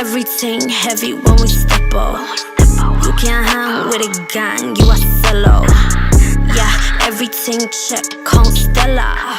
Everything heavy when we step out. You can't hang with a gang, you a solo. Yeah, everything check, Constella.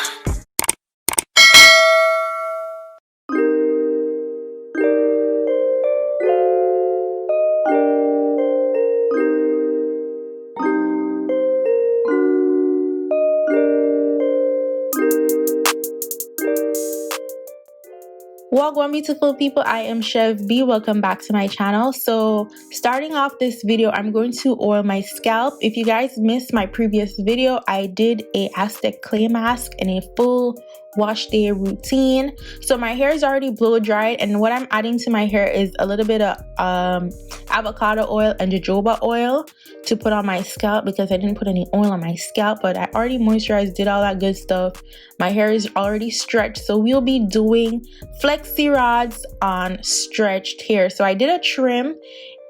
Welcome, beautiful people. I am Chev B. Welcome back to my channel. So starting off this video, I'm going to oil my scalp. If you guys missed my previous video, I did a Aztec clay mask and a full wash day routine. So my hair is already blow dried, and what I'm adding to my hair is a little bit of avocado oil and jojoba oil to put on my scalp, because I didn't put any oil on my scalp, but I already moisturized, did all that good stuff. My hair is already stretched, so we'll be doing flexi rods on stretched hair. So I did a trim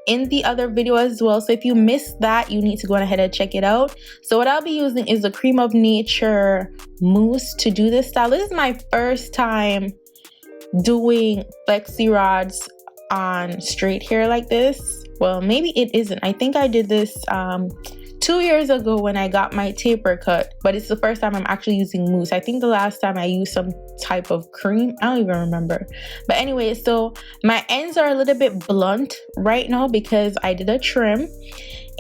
in the other video as well, so if you missed that, you need to go ahead and check it out. So what I'll be using is the Creme of Nature mousse to do this style. This is my first time doing flexi rods on straight hair like this. Well, maybe it isn't. I think I did this 2 years ago when I got my taper cut, but it's the first time I'm actually using mousse. I think the last time I used some type of cream, I don't even remember. But anyway, so my ends are a little bit blunt right now because I did a trim,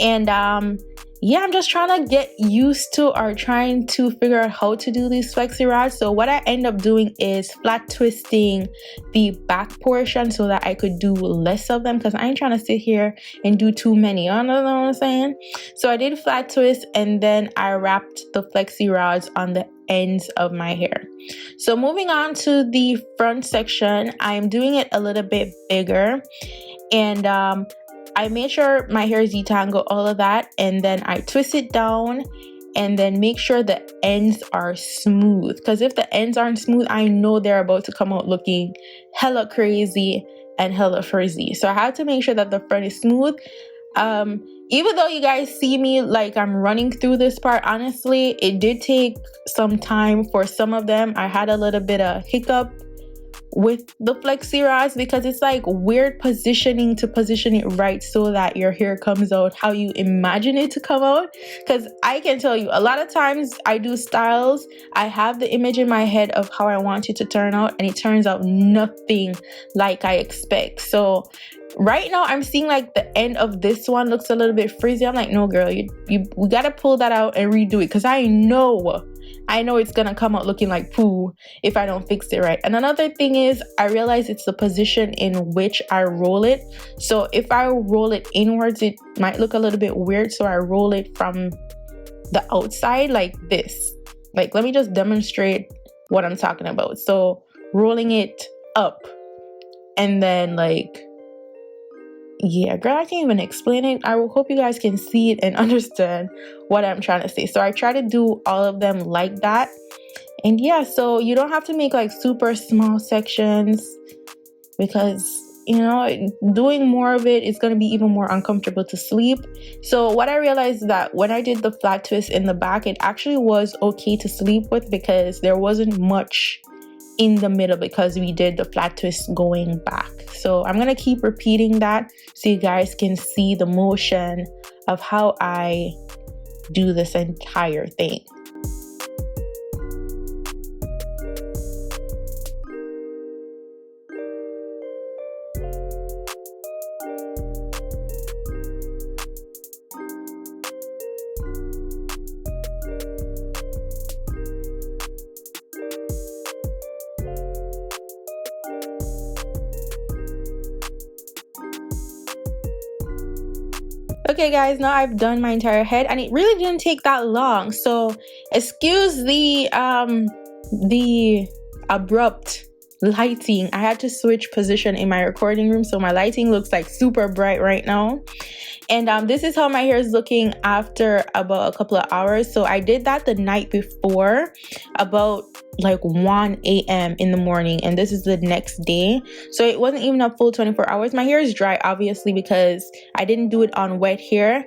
and yeah, I'm just trying to get used to, or trying to figure out how to do these flexi rods. So what I end up doing is flat twisting the back portion so that I could do less of them, because I ain't trying to sit here and do too many. You know what I'm saying? So I did flat twist, and then I wrapped the flexi rods on the ends of my hair. So moving on to the front section, I'm doing it a little bit bigger, and I made sure my hair is detangled, all of that, and then I twist it down and then make sure the ends are smooth, because if the ends aren't smooth, I know they're about to come out looking hella crazy and hella frizzy. So I had to make sure that the front is smooth. Even though you guys see me like I'm running through this part, honestly, it did take some time for some of them. I had a little bit of hiccup with the flexi rods because it's like weird positioning to position it right so that your hair comes out how you imagine it to come out. Because I can tell you, a lot of times I do styles, I have the image in my head of how I want it to turn out, and it turns out nothing like I expect. So right now I'm seeing like the end of this one looks a little bit frizzy. I'm like, no girl, we gotta pull that out and redo it, because I know it's gonna come out looking like poo if I don't fix it right. And another thing is, I realize it's the position in which I roll it. So if I roll it inwards, it might look a little bit weird, so I roll it from the outside like this. Like, let me just demonstrate what I'm talking about. So rolling it up, and then like, yeah, girl, I can't even explain it. I hope you guys can see it and understand what I'm trying to say. So I try to do all of them like that. And yeah, so you don't have to make like super small sections, because, you know, doing more of it is going to be even more uncomfortable to sleep. So what I realized is that when I did the flat twist in the back, it actually was okay to sleep with, because there wasn't much in the middle because we did the flat twist going back. So I'm gonna keep repeating that so you guys can see the motion of how I do this entire thing. Okay guys, now I've done my entire head, and it really didn't take that long. So excuse the abrupt lighting. I had to switch position in my recording room, so my lighting looks like super bright right now. And this is how my hair is looking after about a couple of hours. So I did that the night before, about like 1 a.m. in the morning, and this is the next day. So it wasn't even a full 24 hours. My hair is dry, obviously, because I didn't do it on wet hair.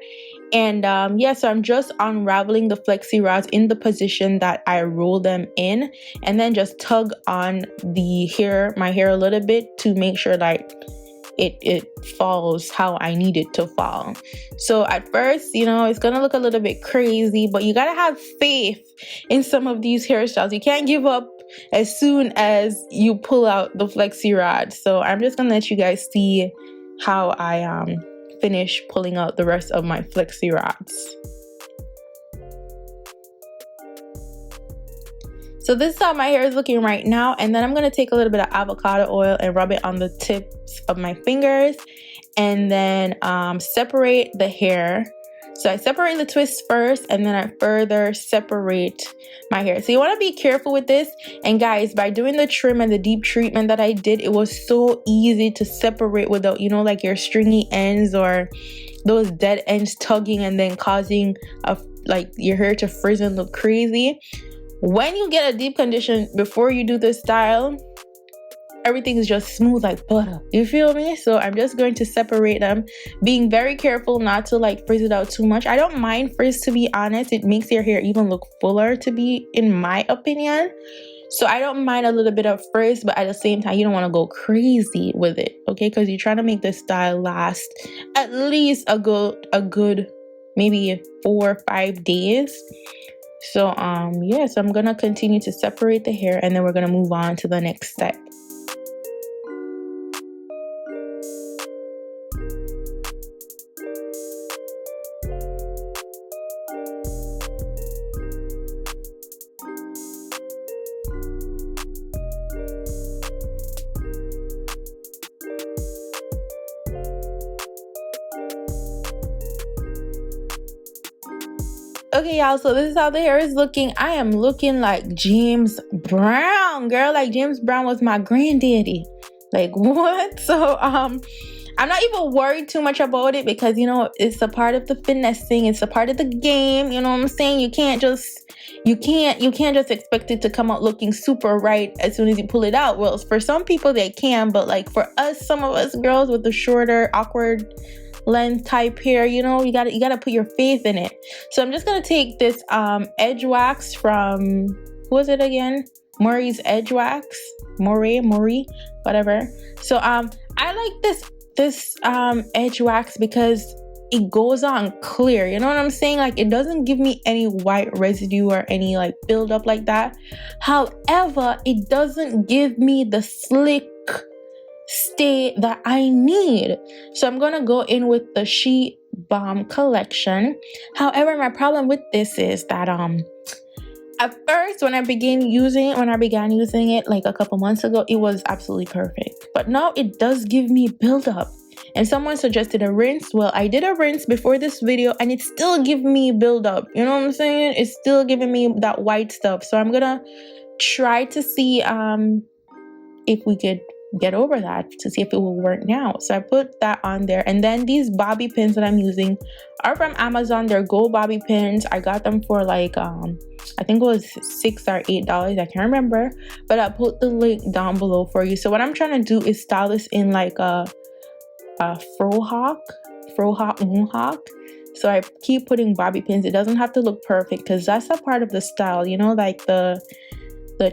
And yeah, so I'm just unraveling the flexi rods in the position that I roll them in, and then just tug on the hair, my hair a little bit, to make sure like it falls how I need it to fall. So at first, you know, it's gonna look a little bit crazy, but you gotta have faith in some of these hairstyles. You can't give up as soon as you pull out the flexi rod. So I'm just gonna let you guys see how I finish pulling out the rest of my flexi rods. So this is how my hair is looking right now, and then I'm going to take a little bit of avocado oil and rub it on the tips of my fingers, and then separate the hair. So I separate the twists first, and then I further separate my hair. So you want to be careful with this. And guys, by doing the trim and the deep treatment that I did, it was so easy to separate without, you know, like your stringy ends or those dead ends tugging and then causing like your hair to frizz and look crazy. When you get a deep condition before you do this style, everything is just smooth like butter. You feel me? So I'm just going to separate them, being very careful not to like frizz it out too much. I don't mind frizz, to be honest. It makes your hair even look fuller, to be in my opinion. So I don't mind a little bit of frizz, but at the same time, you don't want to go crazy with it, okay? Because you're trying to make this style last at least a good maybe 4 or 5 days. So yeah, so I'm gonna continue to separate the hair, and then we're gonna move on to the next step. Okay, y'all, so this is how the hair is looking. I am looking like James Brown, girl. Like James Brown was my granddaddy. Like what? So I'm not even worried too much about it, because you know it's a part of the finessing, it's a part of the game, you know what I'm saying? You can't just expect it to come out looking super right as soon as you pull it out. Well, for some people they can, but like for us, some of us girls with the shorter, awkward length type hair, you know, you gotta put your faith in it. So I'm just gonna take this edge wax from, who was it again? Murray's edge wax, Murray, whatever. So I like this edge wax because it goes on clear, you know what I'm saying? Like it doesn't give me any white residue or any like buildup like that. However, it doesn't give me the slick stay that I need. So I'm gonna go in with the She Bomb collection. However, my problem with this is that at first when I began using it like a couple months ago, it was absolutely perfect, but now it does give me buildup. And someone suggested a rinse. Well, I did a rinse before this video and it still give me buildup, you know what I'm saying? It's still giving me that white stuff. So I'm gonna try to see if we could get over that, to see if it will work now. So I put that on there, and then these bobby pins that I'm using are from Amazon. They're gold bobby pins. I got them for like I think it was $6 or $8, I can't remember, but I put the link down below for you. So what I'm trying to do is style this in like a frohawk. So I keep putting bobby pins. It doesn't have to look perfect, because that's a part of the style, you know, like the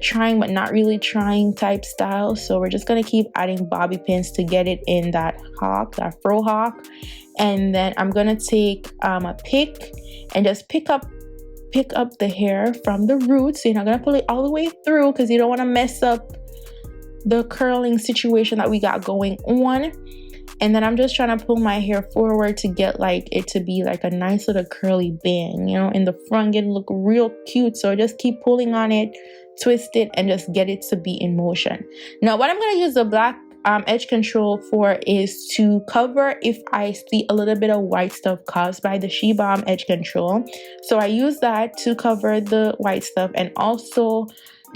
trying but not really trying type style. So we're just gonna keep adding bobby pins to get it in that fro hawk. And then I'm gonna take a pick and just pick up the hair from the roots. So you're not gonna pull it all the way through, because you don't want to mess up the curling situation that we got going on. And then I'm just trying to pull my hair forward to get like it to be like a nice little curly bang, you know, in the front, get it look real cute. So I just keep pulling on it, twist it, and just get it to be in motion. Now what I'm going to use the black edge control for is to cover if I see a little bit of white stuff caused by the She Bomb edge control. So I use that to cover the white stuff, and also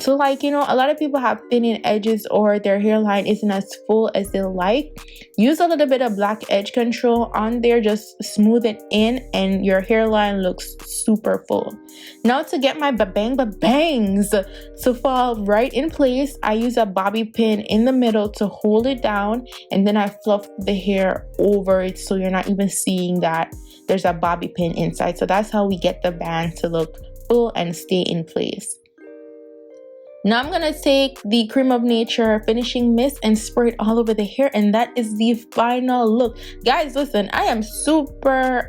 to, like, you know, a lot of people have thinning edges or their hairline isn't as full as they like. Use a little bit of black edge control on there, just smooth it in, and your hairline looks super full. Now to get my bangs to fall right in place, I use a bobby pin in the middle to hold it down, and then I fluff the hair over it so you're not even seeing that there's a bobby pin inside. So that's how we get the bang to look full and stay in place. Now I'm gonna take the Creme of Nature finishing mist and spray it all over the hair, and that is the final look. Guys, listen, I am super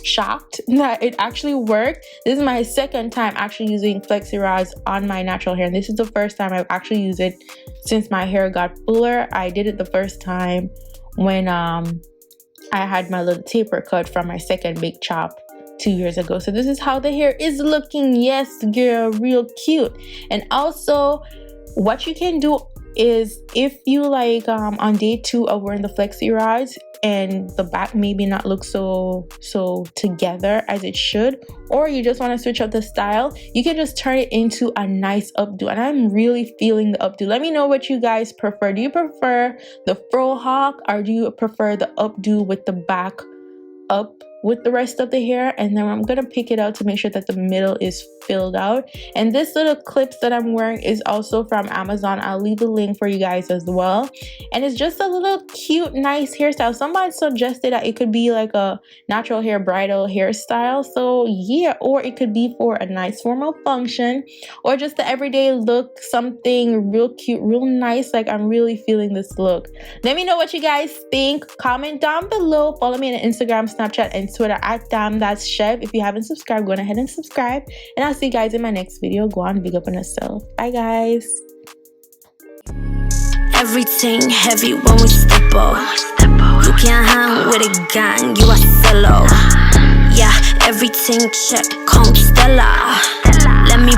shocked that it actually worked. This is my second time actually using Flexi rods on my natural hair, and this is the first time I've actually used it since my hair got fuller. I did it the first time when I had my little taper cut from my second big chop 2 years ago. So this is how the hair is looking. Yes, girl, real cute. And also what you can do is, if you like on day 2 of wearing the Flexi rods and the back maybe not look so together as it should, or you just want to switch up the style, you can just turn it into a nice updo. And I'm really feeling the updo. Let me know what you guys prefer. Do you prefer the fro hawk, or do you prefer the updo with the back up with the rest of the hair? And then I'm gonna pick it out to make sure that the middle is filled out. And this little clips that I'm wearing is also from Amazon. I'll leave the link for you guys as well. And it's just a little cute, nice hairstyle. Somebody suggested that it could be like a natural hair bridal hairstyle. So yeah, or it could be for a nice formal function, or just the everyday look, something real cute, real nice. Like, I'm really feeling this look. Let me know what you guys think. Comment down below. Follow me on Instagram, Snapchat, and Twitter at that's Chev. If you haven't subscribed, go ahead and subscribe, and I'll see you guys in my next video. Go on, big up on yourself. Bye guys. Everything heavy when we step up. You can't hang with a gang, you a solo. Yeah, everything check, come Stella. Let me